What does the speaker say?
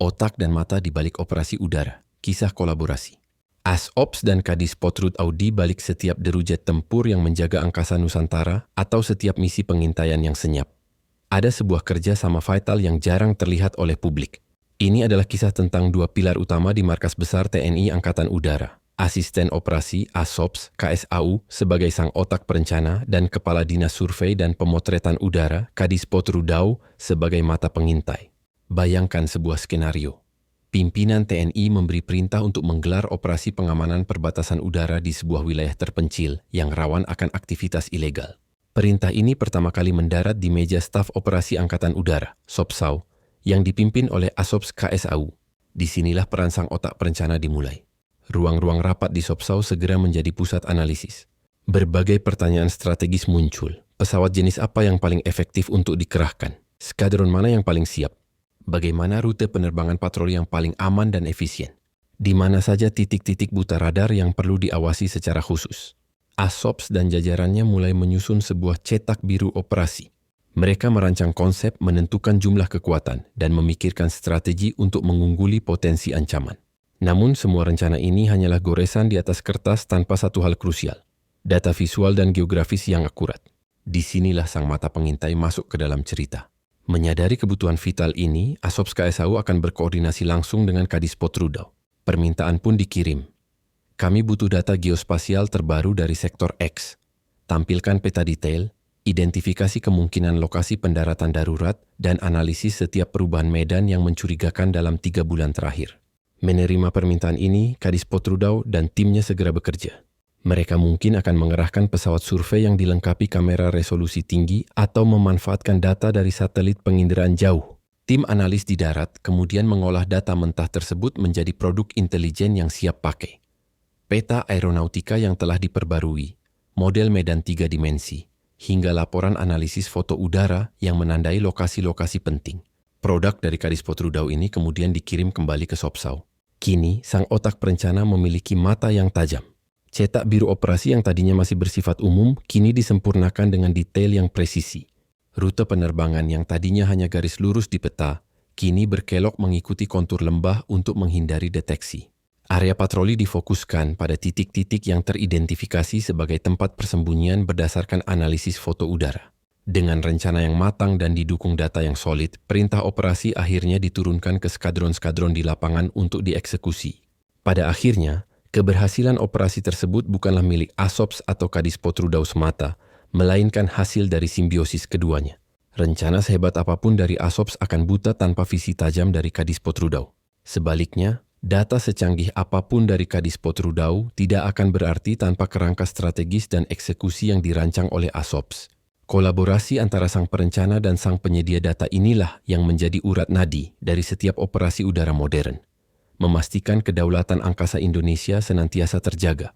otak dan mata di balik operasi udara, kisah kolaborasi. ASOPS dan Kadis Potrut Audi balik setiap deru jet tempur yang menjaga angkasa Nusantara atau setiap misi pengintaian yang senyap. Ada sebuah kerja sama vital yang jarang terlihat oleh publik. Ini adalah kisah tentang dua pilar utama di Markas Besar TNI Angkatan Udara. Asisten Operasi ASOPS KSAU sebagai sang otak perencana dan Kepala Dinas Survei dan Pemotretan Udara Kadis Potrudau sebagai mata pengintai. Bayangkan sebuah skenario. Pimpinan TNI memberi perintah untuk menggelar operasi pengamanan perbatasan udara di sebuah wilayah terpencil yang rawan akan aktivitas ilegal. Perintah ini pertama kali mendarat di meja staf operasi Angkatan Udara, SOPSAU, yang dipimpin oleh ASOPS KSAU. Disinilah peran sang otak perencana dimulai. Ruang-ruang rapat di SOPSAU segera menjadi pusat analisis. Berbagai pertanyaan strategis muncul. Pesawat jenis apa yang paling efektif untuk dikerahkan? Skadron mana yang paling siap? Bagaimana rute penerbangan patroli yang paling aman dan efisien? Di mana saja titik-titik buta radar yang perlu diawasi secara khusus? ASOPS dan jajarannya mulai menyusun sebuah cetak biru operasi. Mereka merancang konsep, menentukan jumlah kekuatan, dan memikirkan strategi untuk mengungguli potensi ancaman. Namun semua rencana ini hanyalah goresan di atas kertas tanpa satu hal krusial, data visual dan geografis yang akurat. Disinilah sang mata pengintai masuk ke dalam cerita. Menyadari kebutuhan vital ini, ASOPS KSAU akan berkoordinasi langsung dengan Kadis Potrudau. Permintaan pun dikirim. Kami butuh data geospasial terbaru dari sektor X. Tampilkan peta detail, identifikasi kemungkinan lokasi pendaratan darurat, dan analisis setiap perubahan medan yang mencurigakan dalam 3 bulan terakhir. Menerima permintaan ini, Kadis Potrudau dan timnya segera bekerja. Mereka mungkin akan mengerahkan pesawat survei yang dilengkapi kamera resolusi tinggi atau memanfaatkan data dari satelit penginderaan jauh. Tim analis di darat kemudian mengolah data mentah tersebut menjadi produk intelijen yang siap pakai. Peta aeronautika yang telah diperbarui, model medan 3 dimensi, hingga laporan analisis foto udara yang menandai lokasi-lokasi penting. Produk dari Kadis Potrudau ini kemudian dikirim kembali ke SOPSAU. Kini, sang otak perencana memiliki mata yang tajam. Cetak biru operasi yang tadinya masih bersifat umum, kini disempurnakan dengan detail yang presisi. Rute penerbangan yang tadinya hanya garis lurus di peta, kini berkelok mengikuti kontur lembah untuk menghindari deteksi. Area patroli difokuskan pada titik-titik yang teridentifikasi sebagai tempat persembunyian berdasarkan analisis foto udara. Dengan rencana yang matang dan didukung data yang solid, perintah operasi akhirnya diturunkan ke skadron-skadron di lapangan untuk dieksekusi. Pada akhirnya, keberhasilan operasi tersebut bukanlah milik ASOPS atau Kadis Potrudau semata, melainkan hasil dari simbiosis keduanya. Rencana sehebat apapun dari ASOPS akan buta tanpa visi tajam dari Kadis Potrudau. Sebaliknya, data secanggih apapun dari Kadis Potrudau tidak akan berarti tanpa kerangka strategis dan eksekusi yang dirancang oleh ASOPS. Kolaborasi antara sang perencana dan sang penyedia data inilah yang menjadi urat nadi dari setiap operasi udara modern. Memastikan kedaulatan angkasa Indonesia senantiasa terjaga.